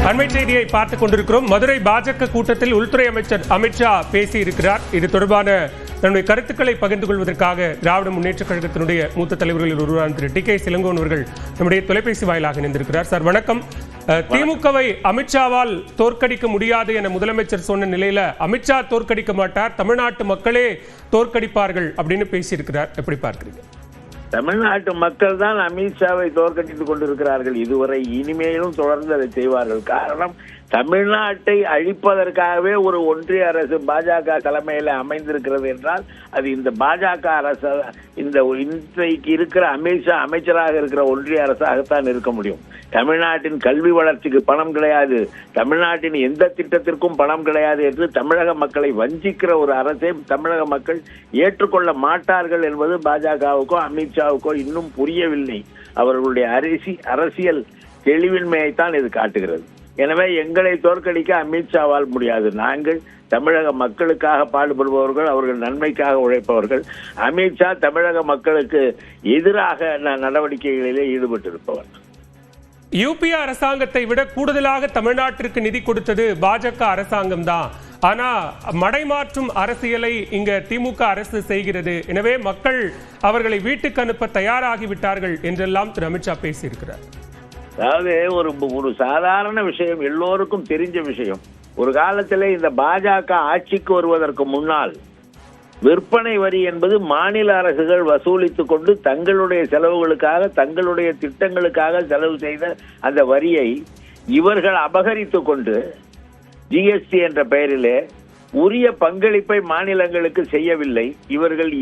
அண்மை செய்தியை பார்த்துக் கொண்டிருக்கிறோம். மதுரை பாஜக கூட்டத்தில் உள்துறை அமைச்சர் அமித்ஷா பேசியிருக்கிறார். இது தொடர்பான தன்னுடைய கருத்துக்களை பகிர்ந்து கொள்வதற்காக திராவிட முன்னேற்றக் கழகத்தினுடைய மூத்த தலைவர்களில் ஒருவரான திரு டி.கே. இளங்கோவன் அவர்கள் நம்முடைய தொலைபேசி வாயிலாக இணைந்திருக்கிறார். சார் வணக்கம். திமுகவை அமித்ஷாவால் தோற்கடிக்க முடியாது என முதலமைச்சர் சொன்ன நிலையில அமித்ஷா தோற்கடிக்க மாட்டார், தமிழ்நாட்டு மக்களே தோற்கடிப்பார்கள் அப்படின்னு பேசியிருக்கிறார். எப்படி பார்க்கிறீங்க? தமிழ்நாட்டு மக்கள் தான் அமித்ஷாவை தோற்கடித்துக் கொண்டிருக்கிறார்கள் இதுவரை. இனிமேலும் தொடர்ந்து அதை செய்வார்கள். காரணம், தமிழ்நாட்டை அழிப்பதற்காகவே ஒரு ஒன்றிய அரசு பாஜக தலைமையில் அமைந்திருக்கிறது என்றால் அது இந்த பாஜக அரசு, இன்றைக்கு இருக்கிற அமித்ஷா அமைச்சராக இருக்கிற ஒன்றிய அரசாகத்தான் இருக்க முடியும். தமிழ்நாட்டின் கல்வி வளர்ச்சிக்கு பணம் கிடையாது, தமிழ்நாட்டின் எந்த திட்டத்திற்கும் பணம் கிடையாது என்று தமிழக மக்களை வஞ்சிக்கிற ஒரு அரசை தமிழக மக்கள் ஏற்றுக்கொள்ள மாட்டார்கள் என்பது பாஜகவுக்கோ அமித்ஷாவுக்கோ இன்னும் புரியவில்லை. அவர்களுடைய அரசியல் தெளிவின்மையைத்தான் இது காட்டுகிறது. எனவே எங்களை தோற்கடிக்க அமித்ஷாவால் முடியாது. நாங்கள் தமிழக மக்களுக்காக பாடுபடுபவர்கள், அவர்கள் நன்மைக்காக உழைப்பவர்கள். அமித்ஷா தமிழக மக்களுக்கு எதிராக நடவடிக்கைகளிலே ஈடுபட்டிருப்பவர். யூபி அரசாங்கத்தை விட கூடுதலாக தமிழ்நாட்டிற்கு நிதி கொடுத்தது பாஜக அரசாங்கம் தான். ஆனா மடைமாற்றும் அரசியலை இங்க திமுக அரசு செய்கிறது. எனவே மக்கள் அவர்களை வீட்டுக்கு அனுப்ப தயாராகிவிட்டார்கள் என்றெல்லாம் திரு அமித்ஷா பேசியிருக்கிறார். அதாவது ஒரு சாதாரண விஷயம், எல்லோருக்கும் தெரிஞ்ச விஷயம். ஒரு காலத்தில் இந்த பாஜக ஆட்சிக்கு வருவதற்கு முன்னால் விற்பனை வரி என்பது மாநில அரசுகள் வசூலித்துக் கொண்டு தங்களுடைய செலவுகளுக்காக, தங்களுடைய திட்டங்களுக்காக செலவு செய்த அந்த வரியை இவர்கள் அபகரித்துக் கொண்டு ஜிஎஸ்டி என்ற பெயரிலே உரிய பங்களிப்பை மாநிலங்களுக்கு செய்யவில்லை. இவர்கள்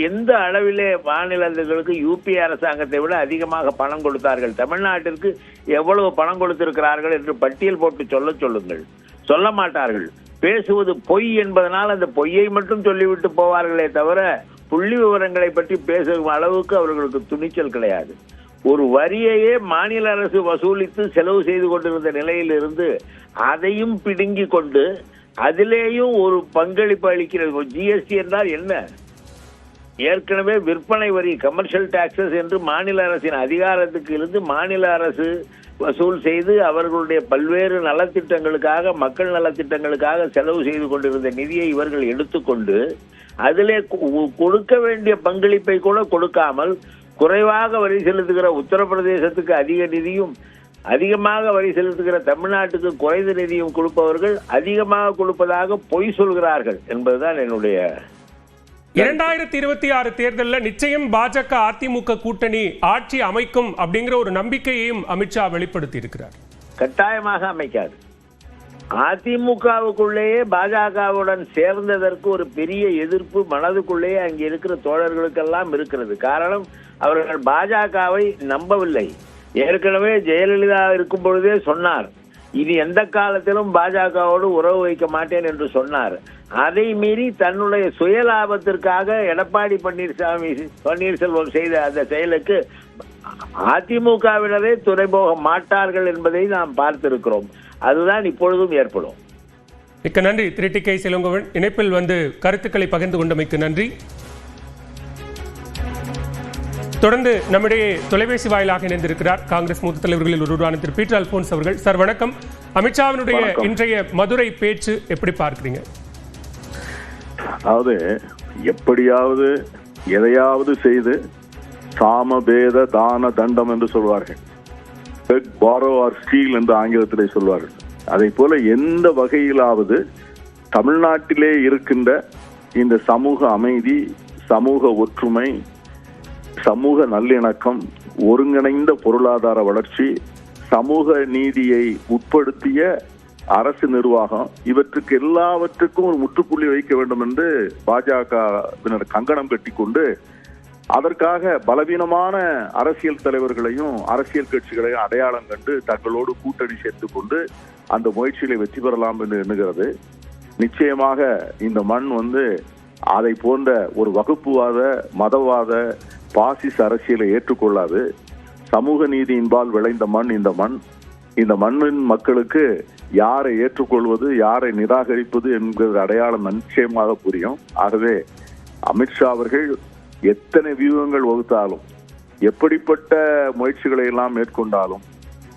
எந்த அளவிலே மாநிலங்களுக்கு யூபி அரசாங்கத்தை விட அதிகமாக பணம் கொடுத்தார்கள், தமிழ்நாட்டிற்கு எவ்வளவு பணம் கொடுத்திருக்கிறார்கள் என்று பட்டியல் போட்டு சொல்லுங்கள். சொல்ல மாட்டார்கள். பேசுவது பொய் என்பதனால் அந்த பொய்யை மட்டும் சொல்லிவிட்டு போவார்களே தவிர புள்ளி விவரங்களை பற்றி பேசும் அளவுக்கு அவர்களுக்கு துணிச்சல் கிடையாது. ஒரு வரியையே மாநில அரசு வசூலித்து செலவு செய்து கொண்டிருந்த நிலையிலிருந்து அதையும் பிடுங்கி கொண்டு அதிலேயும் ஒரு பங்களிப்பு அளிக்கிறது. ஜிஎஸ்டி என்றால் என்ன? ஏற்கனவே விற்பனை வரி, கமர்ஷியல் டாக்ஸஸ் என்று மாநில அரசின் அதிகாரத்துக்கு இருந்து மாநில அரசு வசூல் செய்து அவர்களுடைய பல்வேறு நலத்திட்டங்களுக்காக, மக்கள் நலத்திட்டங்களுக்காக செலவு செய்து கொண்டிருந்த நிதியை இவர்கள் எடுத்துக்கொண்டு அதிலே கொடுக்க வேண்டிய பங்களிப்பை கூட கொடுக்காமல் குறைவாக வரி செலுத்துகிற உத்தரப்பிரதேசத்துக்கு அதிக நிதியும், அதிகமாக வரி செலுத்துகிற தமிழ்நாட்டுக்கு குறைந்த நிதியும் கொடுப்பவர்கள் அதிகமாக கொடுப்பதாக பொய் சொல்கிறார்கள் என்பதுதான் என்னுடைய. 2026 தேர்தலில் நிச்சயம் பாஜக அதிமுக கூட்டணி ஆட்சி அமைக்கும் அப்படிங்கிற ஒரு நம்பிக்கையையும் அமித்ஷா வெளிப்படுத்தி இருக்கிறார். கட்டாயமாக அமைக்காது. அதிமுகவுக்குள்ளேயே பாஜகவுடன் சேர்ந்ததற்கு ஒரு பெரிய எதிர்ப்பு மனதுக்குள்ளேயே அங்கே இருக்கிற தோழர்களுக்கெல்லாம் இருக்கிறது. காரணம், அவர்கள் பாஜகவை நம்பவில்லை. ஏற்கனவே ஜெயலலிதா இருக்கும் பொழுதே சொன்னார், இனி எந்த காலத்திலும் பாஜகவோடு உறவு வைக்க மாட்டேன் என்று சொன்னார். அதை மீறி தன்னுடைய சுயலாபத்திற்காக எடப்பாடி பன்னீர்செல்வம் செய்த அந்த செயலுக்கு அதிமுகவினரே துணை போக மாட்டார்கள் என்பதை நாம் பார்த்திருக்கிறோம். அதுதான் இப்பொழுதும் ஏற்படும். மிக்க நன்றி திரு டி.கே. இளங்கோவன். இணைப்பில் வந்து கருத்துக்களை பகிர்ந்து கொண்டமைக்கு நன்றி. தொடர்ந்து நம்முடைய தொலைபேசி வாயிலாக இணைந்திருக்கிறார் காங்கிரஸ் மூத்த தலைவர்களில் ஒருவரான திரு பீட்டர் அல்போன்ஸ் அவர்கள். சார் வணக்கம். அமித்ஷாவினுடைய இன்றைய மதுரை பேச்சு எப்படி பார்க்கிறீங்க? அதாவது எப்படியாவது எதையாவது செய்து சாமபேத தான தண்டம் என்று சொல்வார்கள், பெக் பாரோ ஆர் ஸ்டீல் என்று ஆங்கிலத்திலே சொல்வார்கள். அதை போல எந்த வகையிலாவது தமிழ்நாட்டிலே இருக்கின்ற இந்த சமூக அமைதி, சமூக ஒற்றுமை, சமூக நல்லிணக்கம், ஒருங்கிணைந்த பொருளாதார வளர்ச்சி, சமூக நீதியை உட்படுத்திய அரசு நிர்வாகம், இவற்றுக்கு எல்லாவற்றுக்கும் ஒரு முற்றுப்புள்ளி வைக்க வேண்டும் என்று பாஜகவினர் கங்கணம் கட்டிக்கொண்டு அதற்காக பலவீனமான அரசியல் தலைவர்களையும் அரசியல் கட்சிகளையும் அடையாளம் கண்டு தங்களோடு கூட்டணி சேர்த்துக் கொண்டு அந்த முயற்சிகளை வெற்றி பெறலாம் என்று எண்ணுகிறது. நிச்சயமாக இந்த மண் அதை போன்ற ஒரு வகுப்புவாத, மதவாத, பாசிச அரசியலை ஏற்றுக்கொள்ளாது. சமூக நீதியின்பால் விளைந்த மண் இந்த மண். இந்த மண்ணின் மக்களுக்கு யாரை ஏற்றுக்கொள்வது, யாரை நிராகரிப்பது என்கிற அடையாளம் நிச்சயமாக புரியும். ஆகவே அமித்ஷா அவர்கள் எத்தனை வியூகங்கள் வகுத்தாலும், எப்படிப்பட்ட முயற்சிகளை எல்லாம் மேற்கொண்டாலும்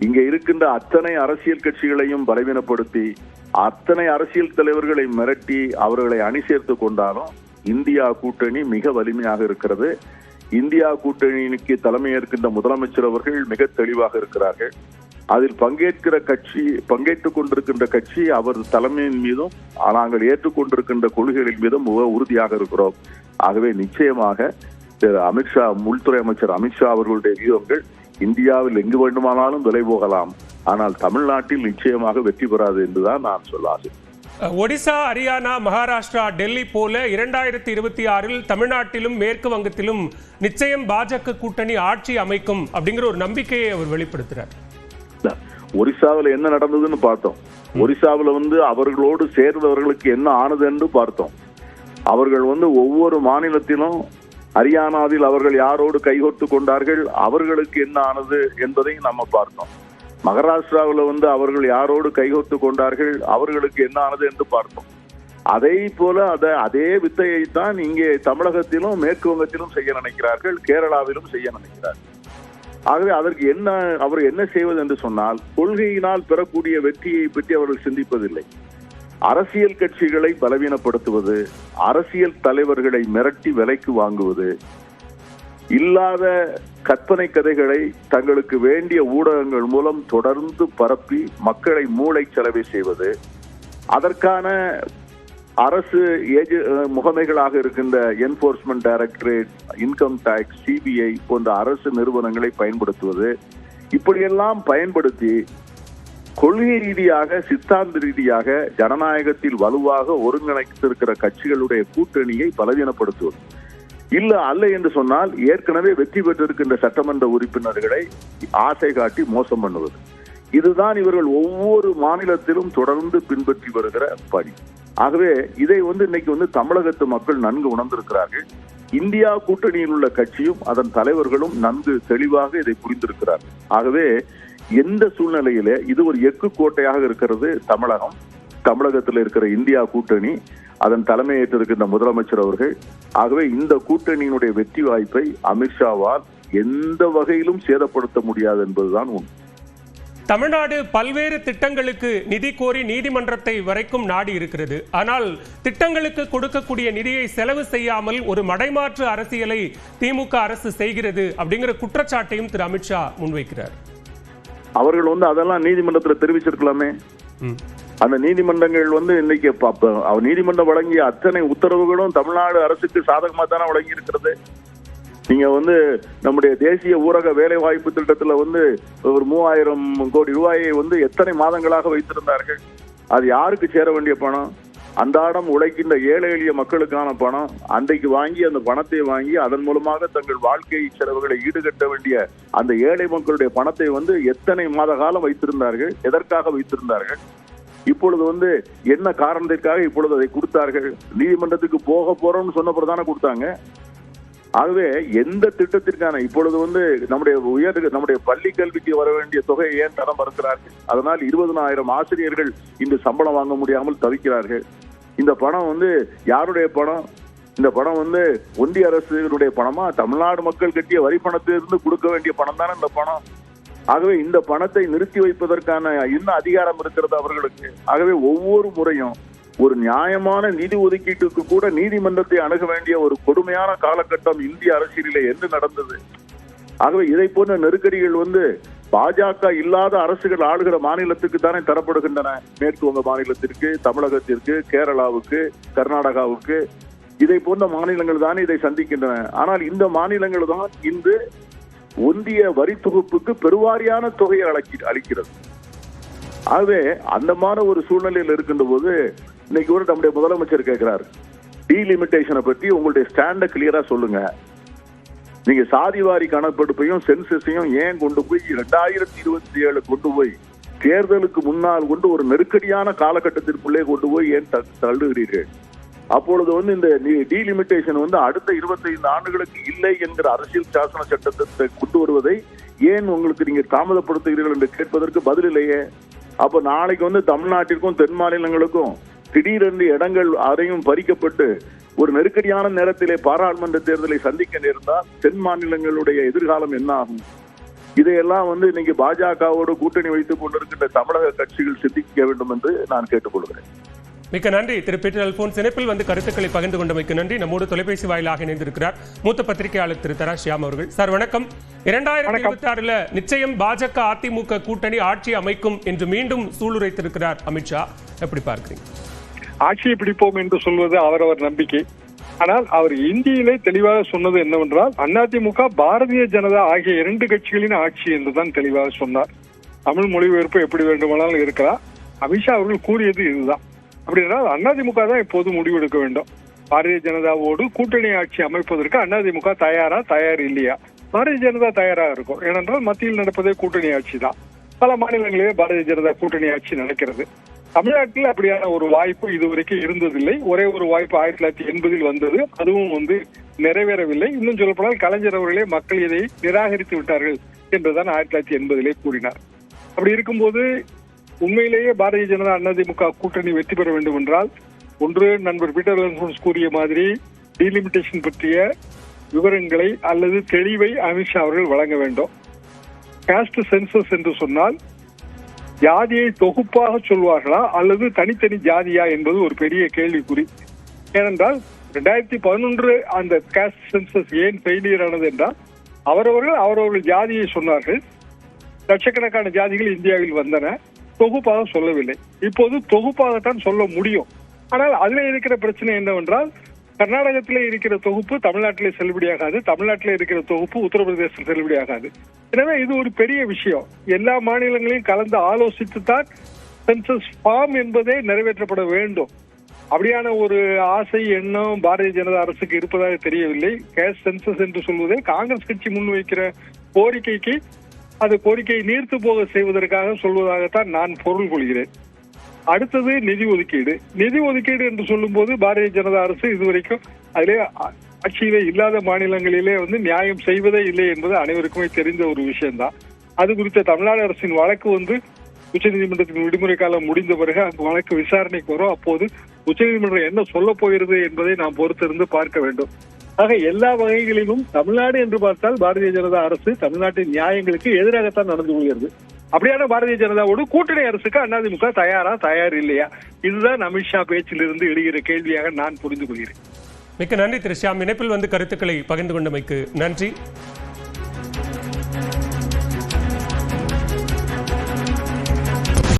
இங்க இருக்கின்ற அத்தனை அரசியல் கட்சிகளையும் பலவீனப்படுத்தி அத்தனை அரசியல் தலைவர்களை மிரட்டி அவர்களை அணி சேர்த்து கொண்டாலும் இந்தியா கூட்டணி மிக வலிமையாக இருக்கிறது. இந்தியா கூட்டணிக்கு தலைமையேற்கின்ற முதலமைச்சர் அவர்கள் மிக தெளிவாக இருக்கிறார்கள். அதில் பங்கேற்றுக் கொண்டிருக்கின்ற கட்சி அவர் தலைமையின் மீதும் நாங்கள் ஏற்றுக்கொண்டிருக்கின்ற கொள்கைகளின் மீதும் மிக உறுதியாக இருக்கிறோம். ஆகவே நிச்சயமாக அமித்ஷா, உள்துறை அமைச்சர் அமித்ஷா அவர்களுடைய வியூகங்கள் இந்தியாவில் எங்கு வேண்டுமானாலும் விலை போகலாம், ஆனால் தமிழ்நாட்டில் நிச்சயமாக வெற்றி பெறாது என்றுதான் நான் சொல்ல ஆசை. ஒடிசா, ஹரியானா, மகாராஷ்டிரா, டெல்லி போல 2026 தமிழ்நாட்டிலும் மேற்கு வங்கத்திலும் நிச்சயம் பாஜக கூட்டணி ஆட்சி அமைக்கும் அப்படிங்கிற ஒரு நம்பிக்கையை அவர் வெளிப்படுத்துறார். ஒரிசாவில் என்ன நடந்ததுன்னு பார்த்தோம். ஒரிசாவில் அவர்களோடு சேர்ந்தவர்களுக்கு என்ன ஆனது என்று பார்த்தோம். அவர்கள் ஒவ்வொரு மாநிலத்திலும், ஹரியானாவில் அவர்கள் யாரோடு கைகோர்த்து கொண்டார்கள், அவர்களுக்கு என்ன ஆனது என்பதையும் நம்ம பார்த்தோம். மகாராஷ்டிராவில் அவர்கள் யாரோடு கைகோர்த்து கொண்டார்கள், அவர்களுக்கு என்ன ஆனது என்று பார்த்தோம். அதே போல அதே வித்தையைத்தான் இங்கே தமிழகத்திலும் மேற்கு வங்கத்திலும் செய்ய நினைக்கிறார்கள், கேரளாவிலும் செய்ய நினைக்கிறார்கள். ஆகவே அதற்கு அவர் என்ன செய்வது என்று சொன்னால், கொள்கையினால் பெறக்கூடிய வெற்றியை பற்றி அவர்கள் சிந்திப்பதில்லை. அரசியல் கட்சிகளை பலவீனப்படுத்துவது, அரசியல் தலைவர்களை மிரட்டி விலைக்கு வாங்குவது, இல்லாத கற்பனை கதைகளை தங்களுக்கு வேண்டிய ஊடகங்கள் மூலம் தொடர்ந்து பரப்பி மக்களை மூளை செலவை செய்வது, அதற்கான அரசு முகமைகளாக இருக்கின்ற enforcement directorate, income tax, CBI போன்ற அரசு நிறுவனங்களை பயன்படுத்துவது, இப்படியெல்லாம் பயன்படுத்தி கொள்கை ரீதியாக, சித்தாந்த ரீதியாக ஜனநாயகத்தில் வலுவாக ஒருங்கிணைத்திருக்கிற கட்சிகளுடைய கூட்டணியை பலவீனப்படுத்துவது. அல்ல என்று சொன்னால் ஏற்கனவே வெற்றி பெற்றிருக்கின்ற சட்டமன்ற உறுப்பினர்களை ஆசை காட்டி மோசம் பண்ணுவது. இதுதான் இவர்கள் ஒவ்வொரு மாநிலத்திலும் தொடர்ந்து பின்பற்றி வருகிற பணி. ஆகவே இதை இன்னைக்கு தமிழகத்து மக்கள் நன்கு உணர்ந்திருக்கிறார்கள். இந்தியா கூட்டணியில் உள்ள கட்சியும் அதன் தலைவர்களும் நன்கு தெளிவாக இதை புரிந்திருக்கிறார்கள். ஆகவே எந்த சூழ்நிலையிலே இது ஒரு எக்கு கோட்டையாக இருக்கிறது தமிழகத்தில் இருக்கிற இந்தியா கூட்டணி, அதன் தலைமையேற்றிருக்கின்ற முதலமைச்சர் அவர்கள். ஆகவே இந்த கூட்டணியினுடைய வெற்றி வாய்ப்பை அமித்ஷாவால் எந்த வகையிலும் சேதப்படுத்த முடியாது என்பதுதான் உண்மை. தமிழ்நாடு பல்வேறு திட்டங்களுக்கு நிதி கோரி நீதிமன்றத்தை வரைக்கும் நாடி இருக்கிறது. ஆனால் திட்டங்களுக்கு கொடுக்கக்கூடிய நிதியை செலவு செய்யாமல் ஒரு மடைமாற்று அரசியலை திமுக அரசு செய்கிறது அப்படிங்கிற குற்றச்சாட்டையும் திரு அமித்ஷா முன்வைக்கிறார். அவர்கள் அதெல்லாம் நீதிமன்றத்தில் தெரிவிச்சிருக்கலாமே. அந்த நீதிமன்றங்கள் இன்னைக்கு நீதிமன்றம் வழங்கிய அத்தனை உத்தரவுகளும் தமிழ்நாடு அரசுக்கு சாதகமாக தானே வழங்கி இருக்கிறது. நீங்க நம்முடைய தேசிய ஊரக வேலை வாய்ப்பு திட்டத்துல ஒரு 3000 கோடி ரூபாயை எத்தனை மாதங்களாக வைத்திருந்தார்கள். அது யாருக்கு சேர வேண்டிய பணம்? அன்றாடம் உழைக்கின்ற ஏழை எளிய மக்களுக்கான பணம். அன்றைக்கு வாங்கி அந்த பணத்தை வாங்கி அதன் மூலமாக தங்கள் வாழ்க்கை செலவுகளை ஈடுகட்ட வேண்டிய அந்த ஏழை மக்களுடைய பணத்தை எத்தனை மாத காலம் வைத்திருந்தார்கள், எதற்காக வைத்திருந்தார்கள்? இப்பொழுது என்ன காரணத்திற்காக இப்பொழுது அதை கொடுத்தார்கள்? நீதிமன்றத்துக்கு போறோம்னு சொன்ன தானே கொடுத்தாங்க. ஆகவே எந்த திட்டத்திற்கான இப்பொழுது நம்முடைய பள்ளி கல்விக்கு வர வேண்டிய தொகையை ஏன் தரம் மறுக்கிறார்கள்? அதனால் 20,000 ஆசிரியர்கள் இன்று சம்பளம் வாங்க முடியாமல் தவிக்கிறார்கள். இந்த பணம் யாருடைய பணம்? இந்த பணம் ஒன்றிய அரசுடைய பணமா? தமிழ்நாடு மக்கள் கட்டிய வரி பணத்திலிருந்து கொடுக்க வேண்டிய பணம் தானே இந்த பணம். ஆகவே இந்த பணத்தை நிறுத்தி வைப்பதற்கான என்ன அதிகாரம் இருக்கிறது அவர்களுக்கு? ஆகவே ஒவ்வொரு முறையும் ஒரு நியாயமான நிதி ஒதுக்கீட்டுக்கு கூட நீதிமன்றத்தை அணுக வேண்டிய ஒரு கொடுமையான காலகட்டம் இந்திய அரசியலிலே என்று நடந்தது. ஆகவே இதை போன்ற நெருக்கடிகள் பாஜக இல்லாத அரசுகள் ஆளுகிற மாநிலத்துக்கு தானே தரப்படுகின்றன. மேற்கு வங்க மாநிலத்திற்கு, தமிழகத்திற்கு, கேரளாவுக்கு, கர்நாடகாவுக்கு, இதை போன்ற மாநிலங்கள் தானே இதை சந்திக்கின்றன. ஆனால் இந்த மாநிலங்கள் தான் இன்று ஒன்றிய வரி தொகுப்புக்கு பெருவாரியான தொகையை அளிக்கிறது. ஆகவே அந்த மாதிரி ஒரு சூழ்நிலையில் இருக்கின்ற போது இன்னைக்கு நம்முடைய முதலமைச்சர் கேட்கிறார், டீலிமிட்டேஷனை பற்றி உங்களுடைய ஸ்டாண்ட கிளியரா சொல்லுங்க. நீங்க சாதிவாரி கணக்கெடுப்பையும் சென்சஸையும் ஏன் கொண்டு போய் 2027 கொண்டு போய் தேர்தலுக்கு முன்னால் கொண்டு ஒரு நெருக்கடியான காலகட்டத்திற்குள்ளே கொண்டு போய் ஏன் தள்ளுகிறீர்கள்? அப்பொழுது இந்த டீலிமிட்டேஷன் அடுத்த 25 ஆண்டுகளுக்கு இல்லை என்கிற அரசியல் சாசன சட்டத்தை கொண்டு வருவதை ஏன் உங்களுக்கு நீங்க தாமதப்படுத்துகிறீர்கள் என்று கேட்பதற்கு பதில் இல்லையே. அப்ப நாளைக்கு தமிழ்நாட்டிற்கும் தென் மாநிலங்களுக்கும் திடீரென்று இடங்கள் அதையும் பறிக்கப்பட்டு ஒரு நெருக்கடியான நேரத்திலே பாராளுமன்ற தேர்தலை சந்திக்க நேர்ந்தால் தென் மாநிலங்களுடைய எதிர்காலம் என்ன ஆகும்? இதையெல்லாம் இன்னைக்கு பாஜகவோடு கூட்டணி வைத்துக் கொண்டிருக்கின்ற தமிழக கட்சிகள் சிந்திக்க வேண்டும் என்று நான் கேட்டுக்கொள்கிறேன். மிக்க நன்றி திரு பீட்டர் அல்போன்ஸ். இணைப்பில் கருத்துக்களை பகிர்ந்து கொண்டமைக்கு நன்றி. நம்மோடு தொலைபேசி வாயிலாக இணைந்திருக்கிறார் மூத்த பத்திரிகையாளர் திரு தரா ஷியாம் அவர்கள். சார் வணக்கம். 2026 நிச்சயம் பாஜக அதிமுக கூட்டணி ஆட்சி அமைக்கும் என்று மீண்டும் சூளுரைத்திருக்கிறார் அமித்ஷா. எப்படி பார்க்கிறீங்க? ஆட்சியை பிடிப்போம் என்று சொல்வது அவரவர் நம்பிக்கை. ஆனால் அவர் இந்தியிலே தெளிவாக சொன்னது என்னவென்றால் அதிமுக பாரதிய ஜனதா ஆகிய 2 கட்சிகளின் ஆட்சி என்றுதான் தெளிவாக சொன்னார். தமிழ் மொழிபெயர்ப்பு எப்படி வேண்டுமானாலும் இருக்கலாம். அமித்ஷா அவர்கள் கூறியது இதுதான். அப்படி என்றால் அதிமுக தான் இப்போது முடிவெடுக்க வேண்டும். பாரதிய ஜனதாவோடு கூட்டணி ஆட்சி அமைப்பதற்கு அதிமுக தயார் இல்லையா? பாரதிய ஜனதா தயாராக இருக்கும். ஏனென்றால் மத்தியில் நடப்பதே கூட்டணி ஆட்சி தான். பல மாநிலங்களிலே பாரதிய ஜனதா கூட்டணி ஆட்சி நடக்கிறது. தமிழ்நாட்டில் அப்படியான ஒரு வாய்ப்பு இதுவரைக்கும் இருந்ததில்லை. ஒரே ஒரு வாய்ப்பு 1980 வந்தது. அதுவும் நிறைவேறவில்லை. இன்னும் சொல்லப்போனால் கலைஞர் அவர்களே மக்கள் இதை நிராகரித்து விட்டார்கள் என்றுதான் 1980 கூறினார். அப்படி இருக்கும்போது உண்மையிலேயே பாரதிய ஜனதா அதிமுக கூட்டணி வெற்றி பெற வேண்டும் என்றால் ஒன்று நண்பர் பீட்டர் அல்போன்ஸ் கூறிய மாதிரி டீலிமிட்டேஷன் பற்றிய விவரங்களை அல்லது தெளிவை அமித்ஷா அவர்கள் வழங்க வேண்டும். காஸ்ட் சென்சஸ் என்று சொன்னால் ஜாதியை தொகுப்பாக சொல்வார்களா அல்லது தனித்தனி ஜாதியா என்பது ஒரு பெரிய கேள்விக்குறி. ஏனென்றால் 2011 அந்த காஸ்ட் சென்சஸ் ஏன் ஃபெயிலியர் ஆனது என்றால் அவரவர்கள் ஜாதியை சொன்னார்கள். லட்சக்கணக்கான ஜாதிகள் இந்தியாவில் வந்தன. தொகுப்பாக சொல்லவில்லை. இப்போது தொகுப்பாகத்தான் சொல்ல முடியும். ஆனால் அதில் இருக்கிற பிரச்சனை என்னவென்றால் கர்நாடகத்திலே இருக்கிற தொகுப்பு தமிழ்நாட்டிலே செல்லுபடியாகாது. தமிழ்நாட்டிலே இருக்கிற தொகுப்பு உத்தரப்பிரதேசத்தில் செல்லுபடியாகாது. எனவே இது ஒரு பெரிய விஷயம். எல்லா மாநிலங்களையும் கலந்து ஆலோசித்துத்தான் சென்சஸ் ஃபார்ம் என்பதே நிறைவேற்றப்பட வேண்டும். அப்படியான ஒரு ஆசை எண்ணம் பாரதிய ஜனதா அரசுக்கு இருப்பதாக தெரியவில்லை. கேஸ் சென்சஸ் என்று சொல்வதை காங்கிரஸ் கட்சி முன்வைக்கிற கோரிக்கைக்கு அது கோரிக்கையை நீர்த்து போக செய்வதற்காக சொல்வதாகத்தான் நான் பொருள் கொள்கிறேன். அடுத்தது நிதி ஒதுக்கீடு. நிதி ஒதுக்கீடு என்று சொல்லும் போது பாரதிய ஜனதா அரசு இதுவரைக்கும் அதிலே ஆட்சியிலே இல்லாத மாநிலங்களிலே நியாயம் செய்வதே இல்லை என்பது அனைவருக்குமே தெரிந்த ஒரு விஷயம்தான். அது குறித்த தமிழ்நாடு அரசின் வழக்கு உச்சநீதிமன்றத்தின் விடுமுறை காலம் முடிந்த பிறகு அந்த வழக்கு விசாரணைக்கு வரும். அப்போது உச்சநீதிமன்றம் என்ன சொல்ல போகிறது என்பதை நாம் பொறுத்திருந்து பார்க்க வேண்டும். ஆக எல்லா வகைகளிலும் தமிழ்நாடு என்று பார்த்தால் பாரதிய ஜனதா அரசு தமிழ்நாட்டின் நியாயங்களுக்கு எதிராகத்தான் நடந்து கொள்கிறது. அப்படியான பாரதிய ஜனதாவோடு கூட்டணி அரசுக்கு அதிமுக தயார் இல்லையா? இதுதான் அமித்ஷா பேச்சிலிருந்து எழுகிற கேள்வியாக நான் புரிந்து கொள்கிறேன். மிக்க நன்றி திரு ஷியாம். இணைப்பில் கருத்துக்களை பகிர்ந்து கொண்டமைக்கு நன்றி.